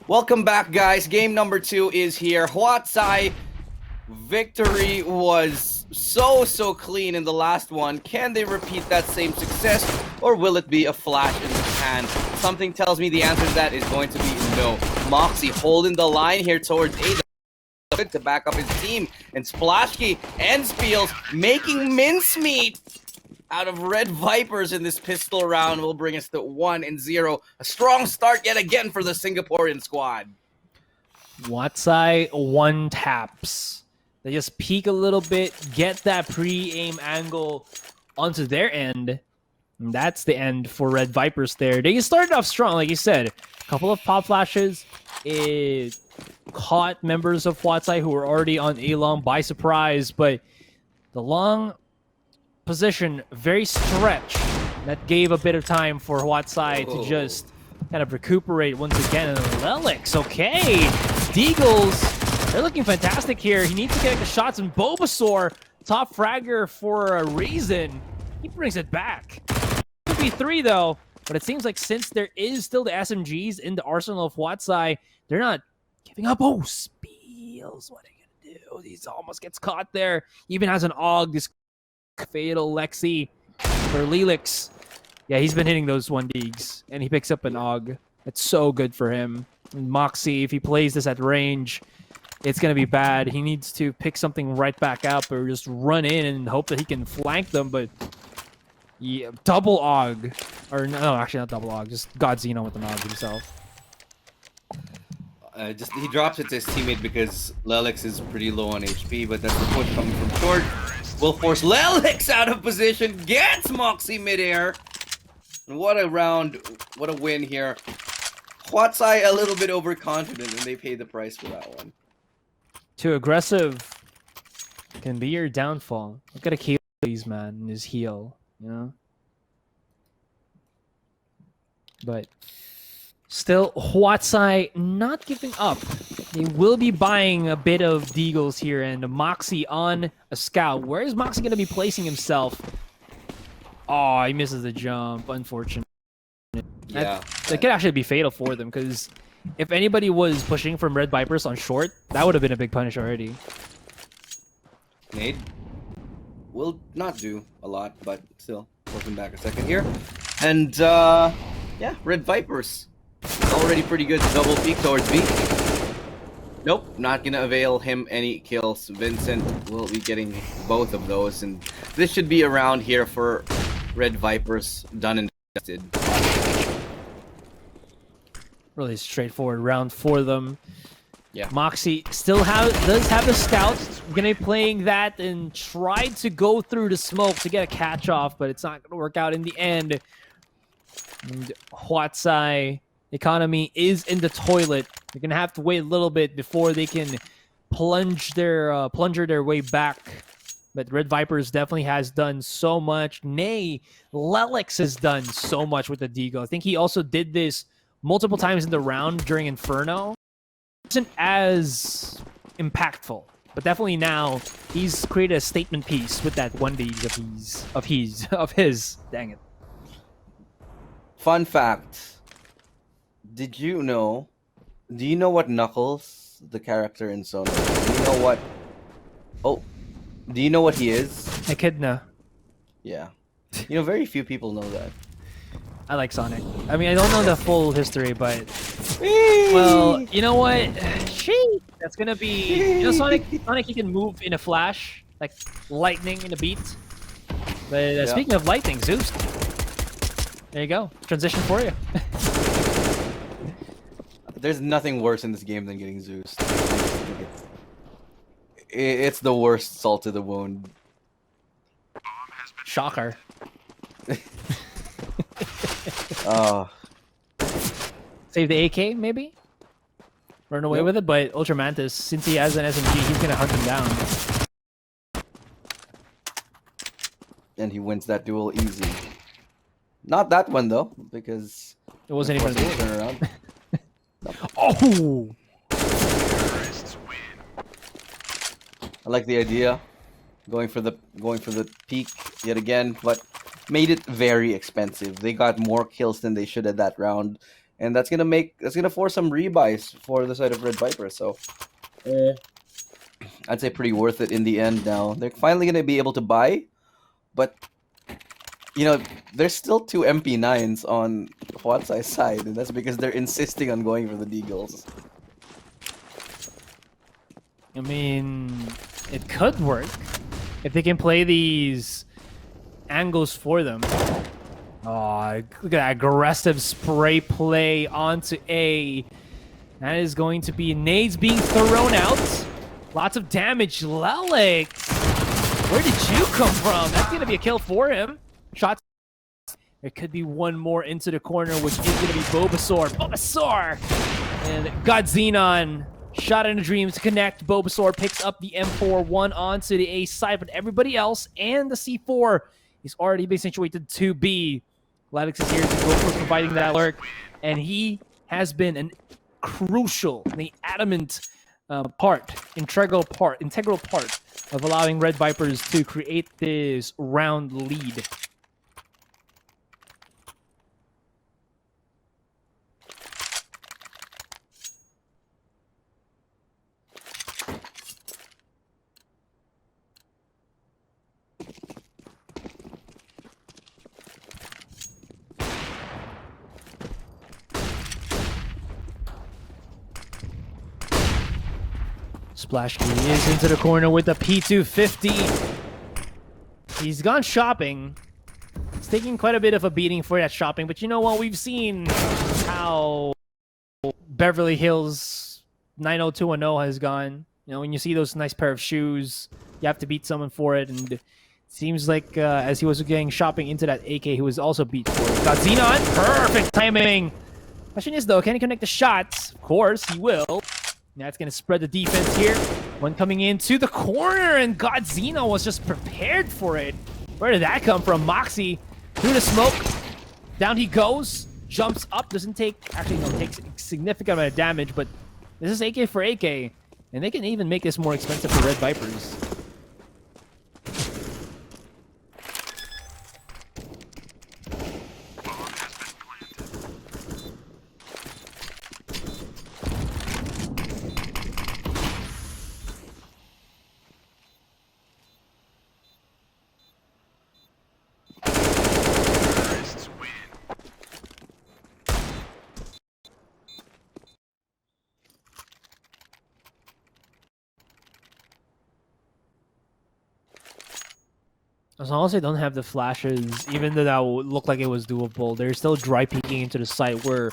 Welcome back, guys. Game number 2 is here. Huat's victory was so clean in the last one. Can they repeat that same success, or will it be a flash in the pan? Something tells me the answer to that is going to be no. Moxie holding the line here towards A to back up his team, and Splashki and Spiels making mincemeat out of Red Viperz in this pistol round will bring us to 1-0. A strong start yet again for the Singaporean squad. Watsai one taps. They just peek a little bit, get that pre-aim angle onto their end. And that's the end for Red Viperz there. They started off strong, like you said. A couple of pop flashes. It caught members of Watsai who were already on A-Long by surprise, but the long position very stretched. That gave a bit of time for Watsai to just kind of recuperate once again. And Lelix, okay. Deagles, they're looking fantastic here. He needs to get the shots, and Bulbasaur, top fragger for a reason. He brings it back. Could be 3 though, but it seems like since there is still the SMGs in the arsenal of Watsai, they're not giving up. Oh, Spiels, what are you gonna do? He almost gets caught there. Even has an AUG, this fatal Lexi for Lelix. Yeah, he's been hitting those 1Ds, and he picks up an AUG. That's so good for him. And Moxie, if he plays this at range, it's going to be bad. He needs to pick something right back up or just run in and hope that he can flank them, but yeah, double AUG. Or no, actually not double AUG, just Godzino with an AUG himself. He drops it to his teammate because Lelix is pretty low on HP, but that's the push coming from short. Will force Lelix out of position, gets Moxie midair. And what a round, what a win here. Huatsai a little bit overconfident, and they pay the price for that one. Too aggressive can be your downfall. Look at Achilles, man, in his heel, you know? But still, Huatsai not giving up. They will be buying a bit of Deagles here, and Moxie on a scout. Where is Moxie going to be placing himself? Oh, he misses the jump. Unfortunate. Yeah. That could actually be fatal for them, because if anybody was pushing from Red Viperz on short, that would have been a big punish already. Nade will not do a lot, but still, welcome back a second here. And, yeah, Red Viperz already pretty good double peek towards B. Nope, not gonna avail him any kills. Vincent will be getting both of those, and this should be a round here for Red Viperz done and dusted. Really straightforward round for them. Yeah. Moxie still does have the scout. Gonna be playing that and tried to go through the smoke to get a catch off, but it's not gonna work out in the end. And Huatsai economy is in the toilet. They're gonna have to wait a little bit before they can plunger their way back. But Red Viperz definitely has done so much. Nay, Lelix has done so much with the Deagle. I think he also did this multiple times in the round during Inferno. It wasn't as impactful, but definitely now he's created a statement piece with that 1D of his. Dang it. Fun fact. Do you know what Knuckles, the character in Sonic, do you know what he is? Echidna. Yeah. You know, very few people know that. I like Sonic. I mean, I don't know the full history, but well, you know what? That's gonna be, you know, Sonic he can move in a flash, like lightning in a beat. But speaking of lightning, Zeus. There you go. Transition for you. There's nothing worse in this game than getting Zeus. It's the worst salt to the wound. Shocker. Oh. Save the AK, maybe? Run away with it, but Ultramantis, since he has an SMG, he's gonna hunt him down. And he wins that duel easy. Not that one, though, because it wasn't even a turnaround. Oh! I like the idea, going for the peak yet again, but made it very expensive. They got more kills than they should at that round, and that's gonna force some rebuys for the side of Red Viper. So I'd say pretty worth it in the end. Now they're finally gonna be able to buy, but there's still two MP9s on Huat's side, and that's because they're insisting on going for the Deagles. I mean, it could work if they can play these angles for them. Oh, look at that aggressive spray play onto A. That is going to be nades being thrown out. Lots of damage. Lelix, where did you come from? That's going to be a kill for him. Shots. There could be one more into the corner, which is going to be Bulbasaur. Bulbasaur! And Godzina. Shot in a dream to connect. Bulbasaur picks up the M4, one onto the A side, but everybody else and the C4 is already being situated to B. Lelix is here to go for providing that lurk, and he has been an crucial, the adamant integral part of allowing Red Vipers to create this round lead. Splashkey is into the corner with the P250. He's gone shopping. It's taking quite a bit of a beating for that shopping, but you know what? We've seen how Beverly Hills 90210 has gone. You know, when you see those nice pair of shoes, you have to beat someone for it, and it seems like as he was getting shopping into that AK, he was also beat for it. Got Xenon, perfect timing. Question is though, can he connect the shots? Of course, he will. That's going to spread the defense here. One coming into the corner, and Godzina was just prepared for it. Where did that come from? Moxie through the smoke. Down he goes. Jumps up. Doesn't take... Actually, no, takes a significant amount of damage, but this is AK for AK. And they can even make this more expensive for Red Vipers. As long as they don't have the flashes, even though that would look like it was doable, they're still dry peeking into the site where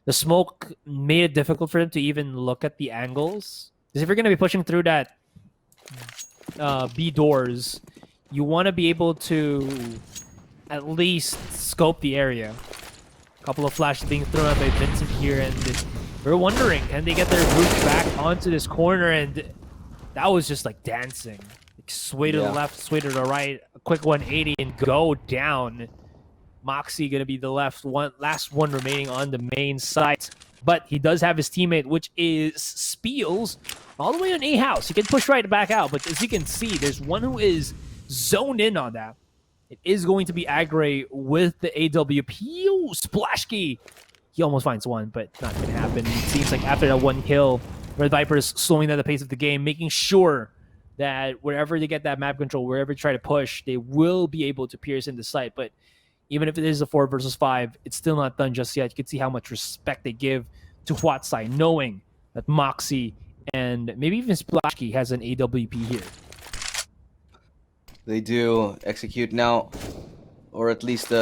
the smoke made it difficult for them to even look at the angles. Because if you're going to be pushing through that B doors, you want to be able to at least scope the area. A couple of flashes being thrown out by Vincent here, and we're wondering, can they get their route back onto this corner? And that was just like dancing. Sway to the left, sway to the right, a quick 180 and go down. Moxie gonna be the last one remaining on the main site, but he does have his teammate, which is Spiels, all the way on A house. He can push right back out, but as you can see, there's one who is zoned in on that. It is going to be Agray with the AWP. Ooh, Splashkey. He almost finds one, but not gonna happen. It seems like after that one kill, Red Viper's slowing down the pace of the game, making sure that wherever they get that map control, wherever they try to push, they will be able to pierce into sight. But even if it is a 4 versus 5, it's still not done just yet. You can see how much respect they give to Huat's side, knowing that Moxie and maybe even Splashkey has an AWP here. They do execute now, or at least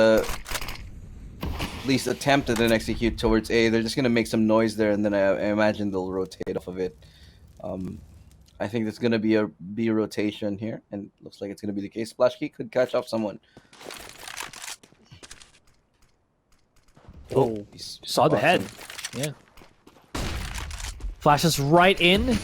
attempt at an execute towards A. They're just gonna make some noise there, and then I imagine they'll rotate off of it. I think there's gonna be a B rotation here, and looks like it's gonna be the case. Splashkey could catch off someone. Oh, saw the head. Yeah. Flashes right in. There's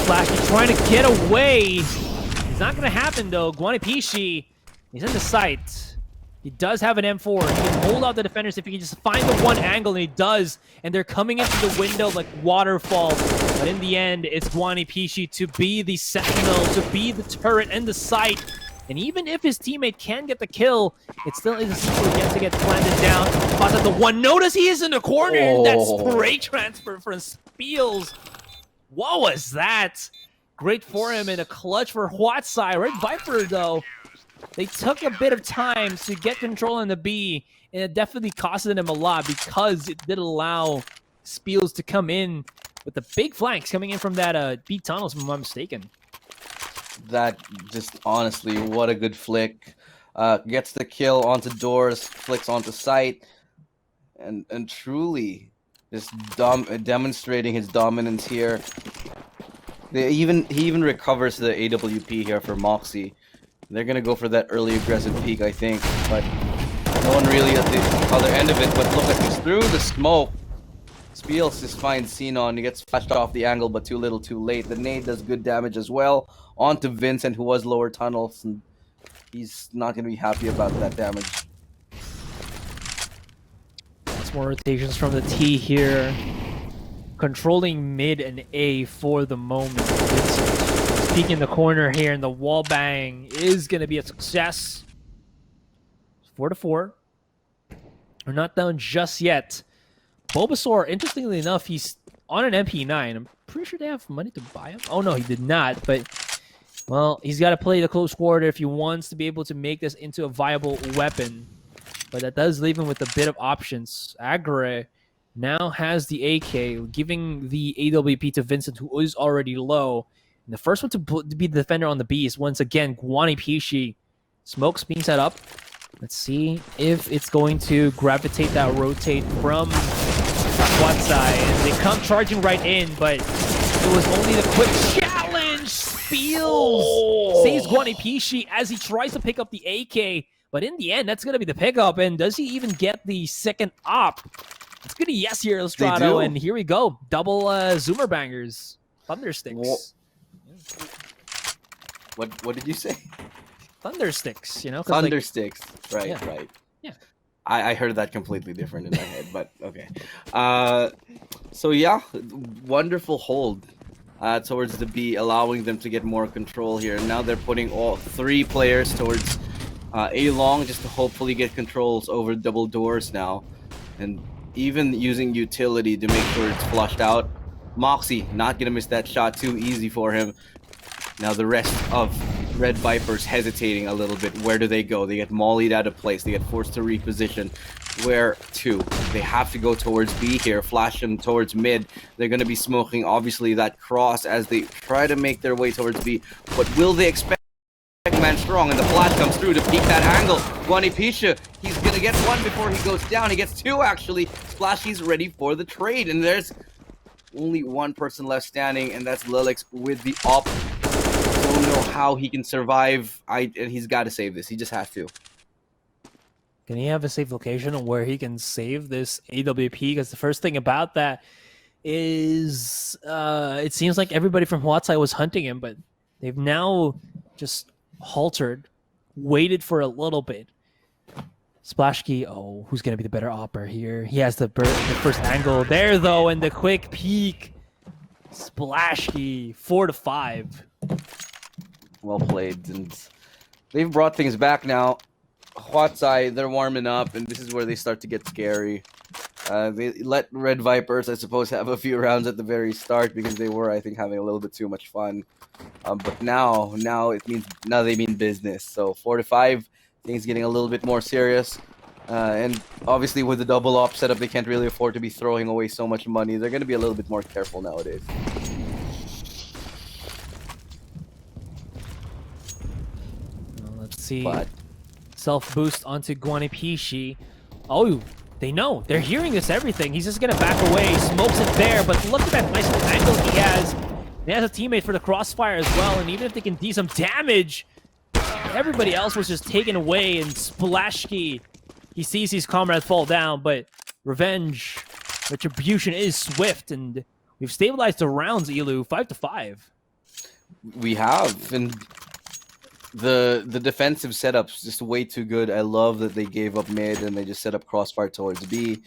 Splashkey trying to get away. It's not gonna happen though. Guanipishi, he's in the sight. He does have an M4. He can hold out the defenders if he can just find the one angle, and he does. And they're coming into the window like waterfall. But in the end, it's Guanipishi to be the sentinel, to be the turret and the sight. And even if his teammate can get the kill, it still is yet to get planted down. But at the one, notice he is in the corner, and that spray transfer from Spiels. What was that? Great for him and a clutch for Huat side. Red Viper, though, they took a bit of time to get control on the B, and it definitely costed him a lot because it did allow Spiels to come in with the big flanks coming in from that B tunnels, if I'm not mistaken. That just honestly, what a good flick. Gets the kill onto doors, flicks onto sight, and truly just demonstrating his dominance here. He even recovers the AWP here for Moxie. They're gonna go for that early aggressive peek, I think, but no one really at the other end of it. But look at this, through the smoke, Spiels just finds Xenon. He gets flashed off the angle, but too little, too late. The nade does good damage as well onto Vincent, who was lower tunnels, and he's not gonna be happy about that damage. Lots more rotations from the T here. Controlling mid and A for the moment. It's peek in the corner here, and the wall bang is going to be a success. 4-4. We're not done just yet. Bulbasaur, interestingly enough, he's on an MP9. I'm pretty sure they have money to buy him. Oh, no, he did not. But, well, he's got to play the close quarter if he wants to be able to make this into a viable weapon. But that does leave him with a bit of options. Agre now has the AK, giving the AWP to Vincent, who is already low. And the first one to be the defender on the B is once again Guani Pishi. Smoke's being set up. Let's see if it's going to gravitate that rotate from Huat side. And they come charging right in, but it was only the quick challenge. Spiels saves Guani Pishi as he tries to pick up the AK. But in the end, that's going to be the pickup. And does he even get the second op? It's good yes here, Illustrato, and here we go. Double Zoomer bangers. Thundersticks. What did you say? Thundersticks, you know? Thundersticks. Right, yeah. right. Yeah. I heard that completely different in my head, but okay. So yeah, wonderful hold towards the B, allowing them to get more control here. And now they're putting all three players towards A long just to hopefully get controls over double doors now. And even using utility to make sure it's flushed out. Moxie not gonna miss that shot, too easy for him. Now the rest of Red Viper's hesitating a little bit. Where do they go? They get mollied out of place. They get forced to reposition. Where to? They have to go towards B here, flash them towards mid. They're gonna be smoking obviously that cross as they try to make their way towards B. But will they expect man strong, and the flash comes through to peek that angle. Guani Pisha, he's gonna get one before he goes down. He gets two actually. Splashy's ready for the trade, and there's only one person left standing, and that's Lilix with the op. Don't know how he can survive. And he's got to save this. He just has to. Can he have a safe location where he can save this AWP? Because the first thing about that is it seems like everybody from Huatsai was hunting him, but they've now just halted, waited for a little bit. Splashkey, oh, who's going to be the better opper here? He has the first angle there, though, and the quick peek. Splashkey, 4-5. Well played, and they've brought things back now. Huatsai, they're warming up, and this is where they start to get scary. They let Red Viperz, I suppose, have a few rounds at the very start because they were, I think, having a little bit too much fun. But now they mean business. So 4-5, things getting a little bit more serious. And obviously with the double op setup, they can't really afford to be throwing away so much money. They're going to be a little bit more careful nowadays. Well, let's see. Self-boost onto Guani Pishi. Oh, they know. They're hearing this everything. He's just going to back away. Smokes it there, but look at that nice little angle he has. He has a teammate for the crossfire as well, and even if they can do some damage, everybody else was just taken away, and Splashkey, he sees his comrade fall down, but revenge, retribution is swift, and we've stabilized the rounds, Elu, 5-5. We have, and the defensive setup's just way too good. I love that they gave up mid and they just set up crossfire towards B.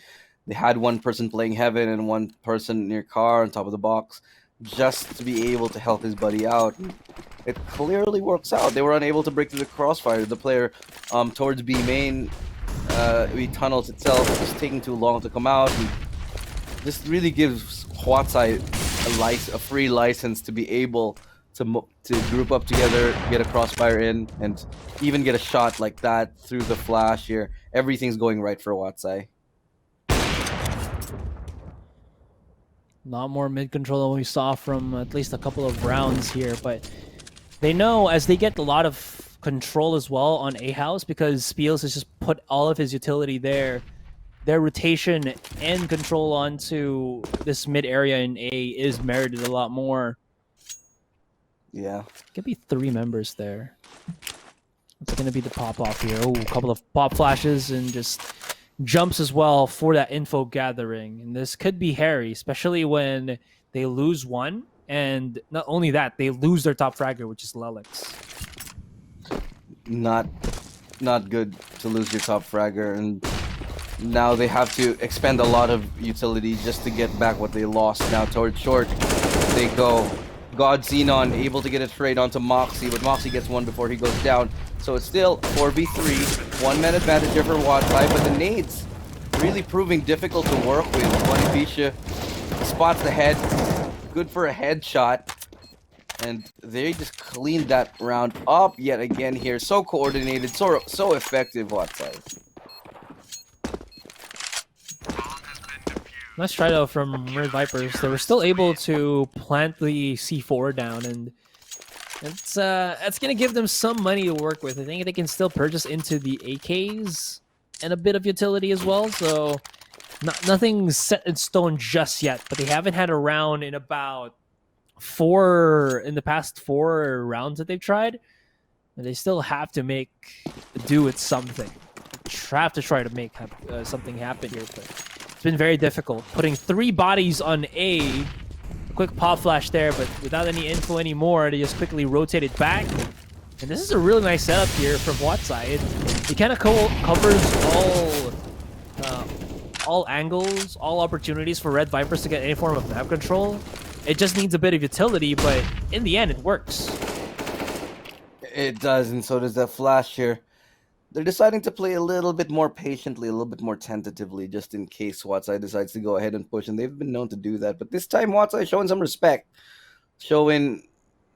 They had one person playing heaven and one person near car on top of the box. just to be able to help his buddy out. It clearly works out. They were unable to break through the crossfire. The player towards B main, B tunnels itself is taking too long to come out. And this really gives Huat a free license to be able to group up together, get a crossfire in, and even get a shot like that through the flash here. Everything's going right for Huat. Not more mid control than we saw from at least a couple of rounds here, but they know as they get a lot of control as well on A house, because Spiels has just put all of his utility there. Their rotation and control onto this mid area in A is merited a lot more. Yeah. Could be 3 members there. It's going to be the pop off here. Oh, a couple of pop flashes and just jumps as well for that info gathering. And this could be hairy, especially when they lose one. And not only that, they lose their top fragger, which is Lelix. Not good to lose your top fragger, and now they have to expend a lot of utility just to get back what they lost. Now towards short, they go. God Xenon able to get a trade onto Moxie, but Moxie gets one before he goes down. So it's still 4v3, 1-man advantage here for Watsai, but the nades really proving difficult to work with. Bonificia spots the head, good for a headshot, and they just cleaned that round up yet again here. So coordinated, so effective, Watsai. Nice try though from Red Viperz. They were still able to plant the C4 down, and it's gonna give them some money to work with. I think they can still purchase into the AKs and a bit of utility as well. So nothing's set in stone just yet, but they haven't had a round in about in the past 4 rounds that they've tried, and they still have to do with something. Have to try to make something happen here, but it's been very difficult. Putting 3 bodies on A, quick pop flash there, but without any info anymore, they just quickly rotate it back. And this is a really nice setup here from Watsai. It kind of covers all angles, all opportunities for Red Viperz to get any form of map control. It just needs a bit of utility, but in the end, it works. It does, and so does that flash here. They're deciding to play a little bit more patiently, a little bit more tentatively, just in case Watsai decides to go ahead and push, and they've been known to do that. But this time, Watsai showing some respect, showing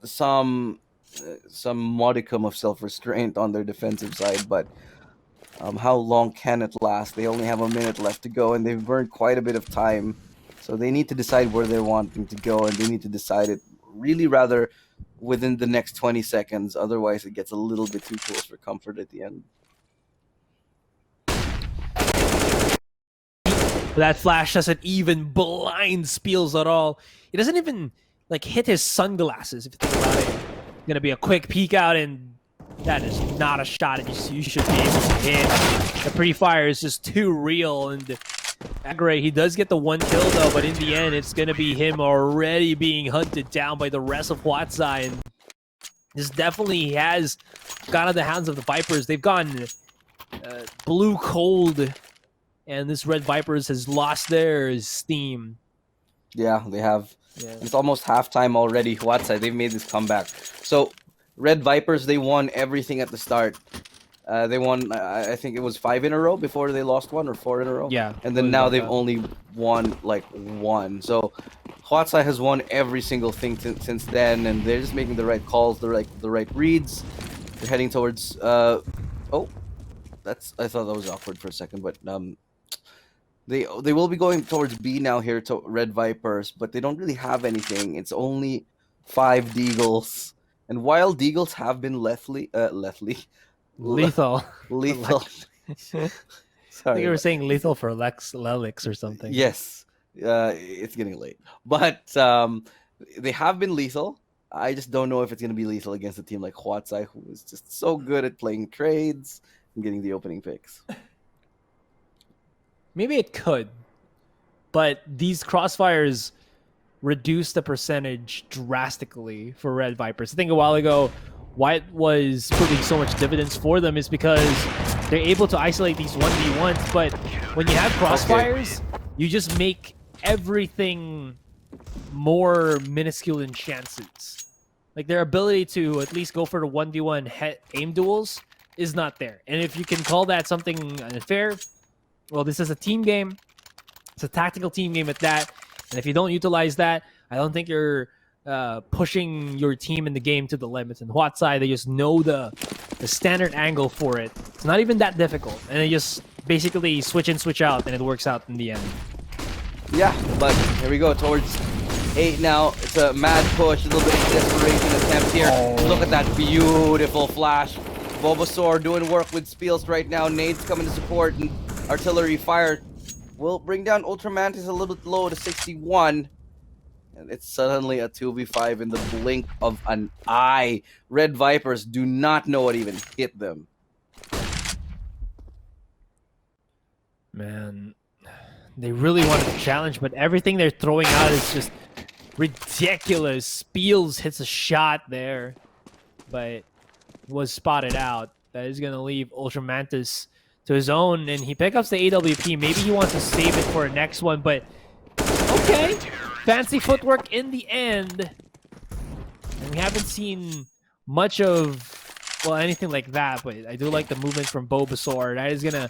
some modicum of self-restraint on their defensive side. But how long can it last? They only have a minute left to go, and they've burned quite a bit of time. So they need to decide where they're wanting to go, and they need to decide it really rather within the next 20 seconds. Otherwise, it gets a little bit too close for comfort at the end. That flash doesn't even blind Spiels at all. It doesn't even like hit his sunglasses, if you think about it. Gonna be a quick peek out, and that is not a shot you should be able to hit. The pre-fire is just too real, and great. He does get the 1 kill though, but in the end, it's gonna be him already being hunted down by the rest of Watsai. And this definitely has gone out of the hands of the Viperz. They've gone blue cold, and this Red Viperz has lost their steam. Yeah, they have. Yeah. It's almost halftime already. Huat, they've made this comeback. So, Red Viperz, they won everything at the start. They won, I think it was 5 in a row before they lost 1, or 4 in a row. Yeah. And then now they've only won like 1. So, Huat has won every single thing since then, and they're just making the right calls, the right reads. They're heading towards. Oh, I thought that was awkward for a second, but They will be going towards B now here to Red Viperz, but they don't really have anything. It's only 5 Deagles, and while Deagles have been lethal. Lethal. Sorry, I think you were saying lethal for Lelix or something. Yes, it's getting late, but they have been lethal. I just don't know if it's going to be lethal against a team like Huatsai, who is just so good at playing trades and getting the opening picks. Maybe it could, but these crossfires reduce the percentage drastically for Red Viperz. I think a while ago, why it was proving so much dividends for them is because they're able to isolate these 1v1s, but when you have crossfires, you just make everything more minuscule in chances. Like their ability to at least go for the 1v1 aim duels is not there. And if you can call that something unfair, well, this is a team game. It's a tactical team game at that. And if you don't utilize that, I don't think you're pushing your team in the game to the limits. And Huat side, they just know the standard angle for it. It's not even that difficult. And they just basically switch in, switch out, and it works out in the end. Yeah, but here we go towards 8 now. It's a mad push, a little bit of desperation attempt here. Oh. Look at that beautiful flash. Bulbasaur doing work with Spiels right now. Nades coming to support, and artillery fire will bring down Ultramantis a little bit low to 61. And it's suddenly a 2v5 in the blink of an eye. Red Viperz do not know what even hit them. Man, they really wanted to challenge, but everything they're throwing out is just ridiculous. Spiels hits a shot there, but was spotted out. That is going to leave Ultramantis to his own, and he picks up the AWP. Maybe he wants to save it for a next one, but okay. Fancy footwork in the end. And we haven't seen much of, well, anything like that, but I do like the movement from Bulbasaur. That is going to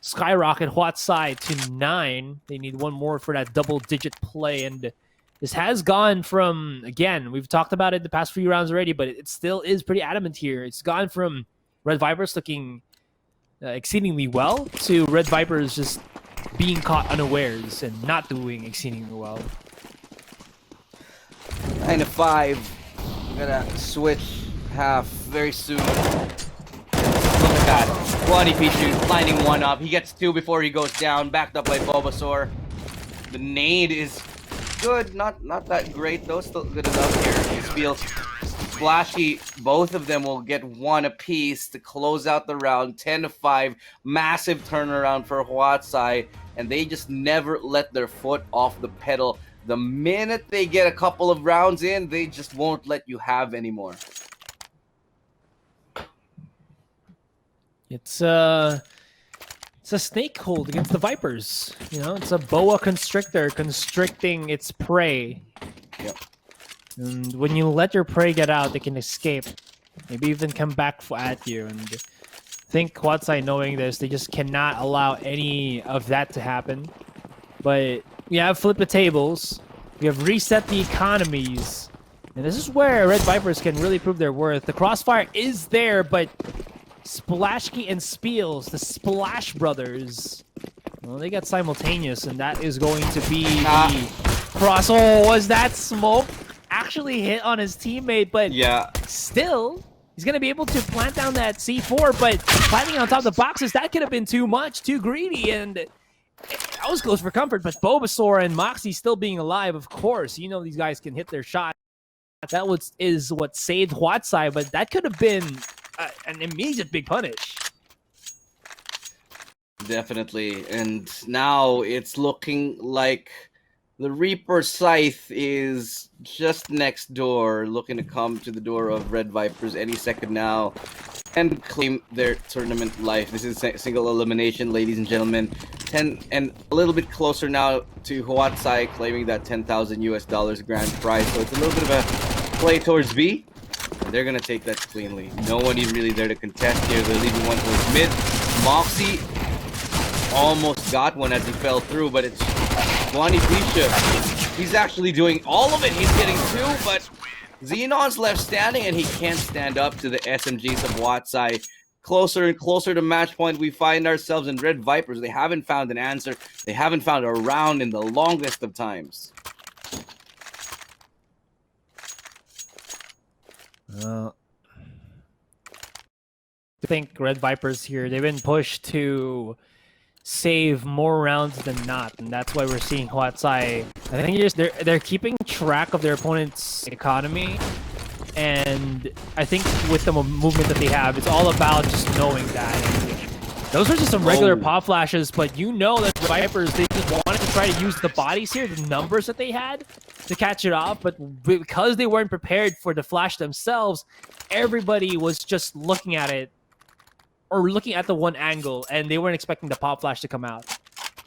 skyrocket Huat's side to 9. They need one more for that double-digit play, and this has gone from, again, we've talked about it the past few rounds already, but it still is pretty adamant here. It's gone from Red Viperz looking exceedingly well to Red Viperz just being caught unawares and not doing exceedingly well. 9-5. We're gonna switch half very soon. Look at that. Guani Pichu lining one up. He gets 2 before he goes down, backed up by Bulbasaur. The nade is good, not that great though, still good enough here. Spiels, Splashy, both of them will get 1 apiece to close out the round. 10-5, massive turnaround for Huatsai, and they just never let their foot off the pedal. The minute they get a couple of rounds in, they just won't let you have anymore. It's a snake hold against the Viperz. You know, it's a boa constrictor constricting its prey. Yep. And when you let your prey get out, they can escape. Maybe even come back at you. And I think Huatsai, knowing this, they just cannot allow any of that to happen. But we have flipped the tables. We have reset the economies. And this is where Red Viperz can really prove their worth. The crossfire is there, but Splashki and Spiels, the Splash Brothers, well, they got simultaneous, and that is going to be the cross. Oh, was that smoke actually hit on his teammate? But yeah, still, he's going to be able to plant down that C4, but planting on top of the boxes, that could have been too much, too greedy, and that was close for comfort. But Bulbasaur and Moxie still being alive, of course. You know these guys can hit their shot. That is what saved Huatsai, but that could have been an immediate big punish. Definitely, and now it's looking like the Reaper Scythe is just next door, looking to come to the door of Red Viperz any second now and claim their tournament life. This is single elimination, ladies and gentlemen. 10 and a little bit closer now to Huatsai claiming that $10,000 grand prize. So it's a little bit of a play towards B. And they're gonna take that cleanly. No one even really there to contest here. They're leaving one towards mid. Moxie almost got one as he fell through, but it's Guani Pisha. He's actually doing all of it. He's getting 2, but Xenon's left standing, and he can't stand up to the SMGs of Huatsai. Closer and closer to match point we find ourselves, in Red Viperz, they haven't found an answer. They haven't found a round in the longest of times. I think Red Viperz here, they've been pushed to save more rounds than not, and that's why we're seeing Huatsai. I think they're keeping track of their opponent's economy, and I think with the movement that they have, it's all about just knowing that. And those are just some regular pop flashes, but you know that the Viperz, they just wanted to try to use the bodies here, the numbers that they had, to catch it off, but because they weren't prepared for the flash themselves, everybody was just looking at it, or looking at the one angle, and they weren't expecting the pop flash to come out.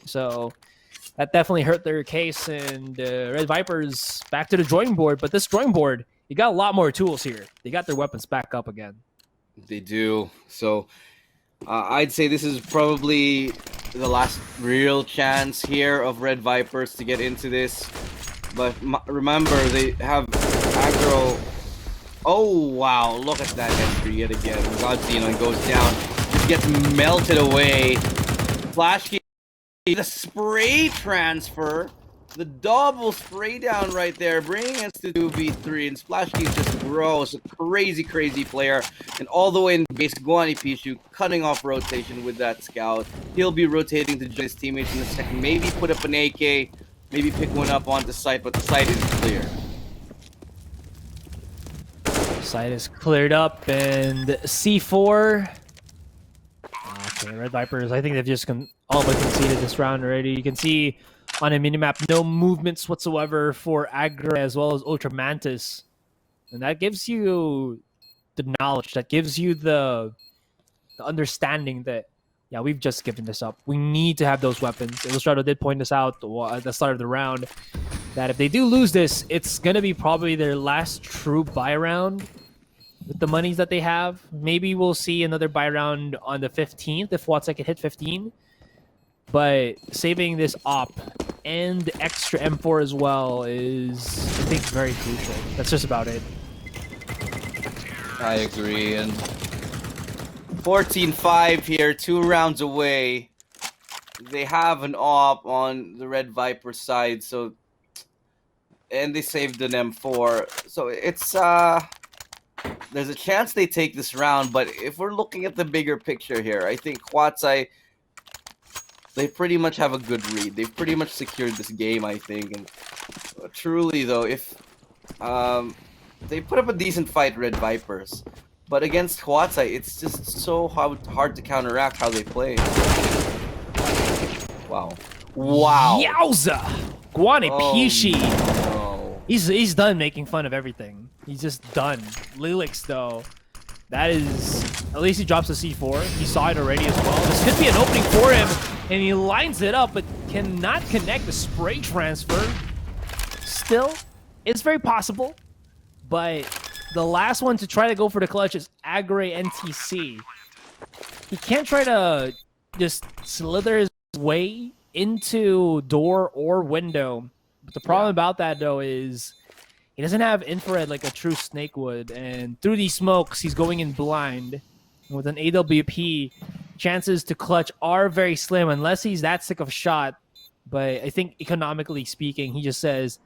So that definitely hurt their case. And Red Viperz back to the drawing board. But this drawing board, you got a lot more tools here. They got their weapons back up again. They do. So I'd say this is probably the last real chance here of Red Viperz to get into this. But remember, they have aggro. Oh, wow. Look at that entry yet again. Godzilla goes down. Just gets melted away. Flash key. The spray transfer. The double spray down right there, bringing us to 2v3, and Splash Keys just grows. A crazy, crazy player. And all the way in base, Guani Pichu cutting off rotation with that scout. He'll be rotating to join his teammates in a second. Maybe put up an AK, maybe pick one up onto site, but the site is clear. Site is cleared up, and C4. Okay, Red Viperz, I think they've just all but conceded this round already. You can see on a minimap, no movements whatsoever for Aggro as well as Ultra Mantis. And that gives you the knowledge, that gives you the understanding that, yeah, we've just given this up. We need to have those weapons. Illustrator did point this out at the start of the round, that if they do lose this, it's going to be probably their last true buy round with the monies that they have. Maybe we'll see another buy round on the 15th if Huat can hit 15. But saving this op and extra M4 as well is, I think, very crucial. That's just about it. I agree. And 14-5 here, 2 rounds away. They have an op on the Red Viper side, so, and they saved an M4. So it's there's a chance they take this round, but if we're looking at the bigger picture here, I think Huatsai, they pretty much have a good read. They've pretty much secured this game, I think. And truly, though, if they put up a decent fight, Red Viperz, but against Huatsai, it's just so hard to counteract how they play. Wow. Wow. Yowza! Guane Pishi. No. He's done making fun of everything. He's just done. Lilix, though, that is... At least he drops a C4. He saw it already as well. This could be an opening for him, and he lines it up, but cannot connect the spray transfer. Still, it's very possible, but the last one to try to go for the clutch is Agre NTC. He can't try to just slither his way into door or window. But the problem about that, though, is he doesn't have infrared like a true snake would, and through these smokes, he's going in blind. And with an AWP, chances to clutch are very slim unless he's that sick of a shot. But I think economically speaking, he just says,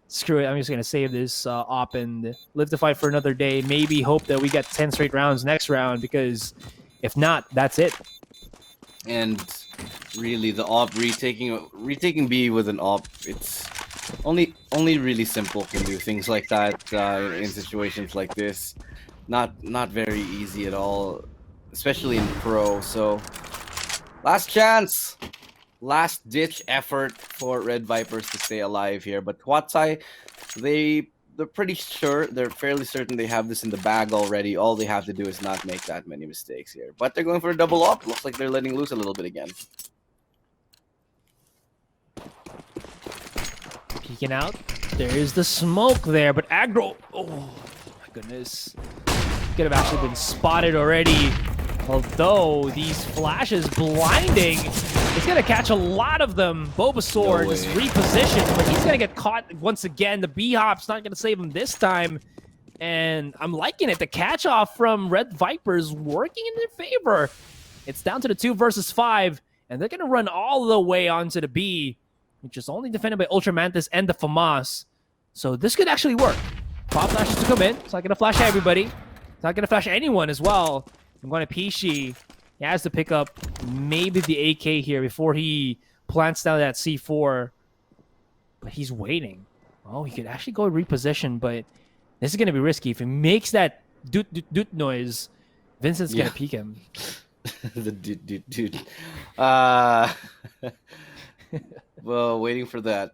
screw it, I'm just going to save this op and live to fight for another day. Maybe hope that we get 10 straight rounds next round, because if not, that's it. And really, the op retaking B with an op, it's only really simple can do things like that in situations like this. Not very easy at all, especially in pro. So last chance, last ditch effort for Red Viperz to stay alive here. But Huatsai, they're pretty sure, they're fairly certain they have this in the bag already. All they have to do is not make that many mistakes here. But they're going for a double up. Looks like they're letting loose a little bit again. Peeking out. There is the smoke there, but aggro. Oh my goodness. Could have actually been spotted already. Although these flashes blinding, it's gonna catch a lot of them. Bulbasaur just repositioned, but he's gonna get caught once again. The B-Hop's not gonna save him this time. And I'm liking it. The catch off from Red Viperz working in their favor. It's down to the 2 versus 5, and they're gonna run all the way onto the B, which is only defended by Ultra Mantis and the FAMAS. So this could actually work. Pop flashes to come in. It's not gonna flash everybody. It's not gonna flash anyone as well. I'm going to Pishi. He has to pick up maybe the AK here before he plants down that C4. But he's waiting. Oh, he could actually go reposition, but this is going to be risky. If he makes that doot doot doot noise, Vincent's going to peek him. The doot doot doot. Well, waiting for that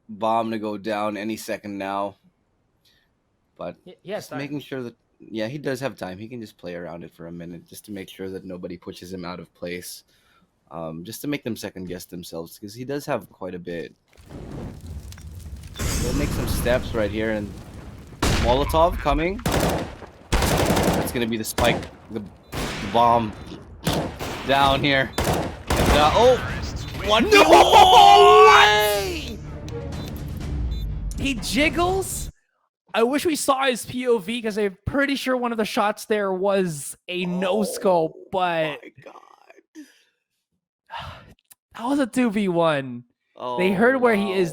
bomb to go down any second now. But yes, making sure that, yeah, he does have time. He can just play around it for a minute just to make sure that nobody pushes him out of place. just to make them second guess themselves, because he does have quite a bit. He'll make some steps right here, and Molotov coming. That's gonna be the spike, the bomb down here. And, oh, one No way! He jiggles. I wish we saw his POV because I'm pretty sure one of the shots there was a no scope, but my God. that was a 2v1. Oh, They heard where he is. They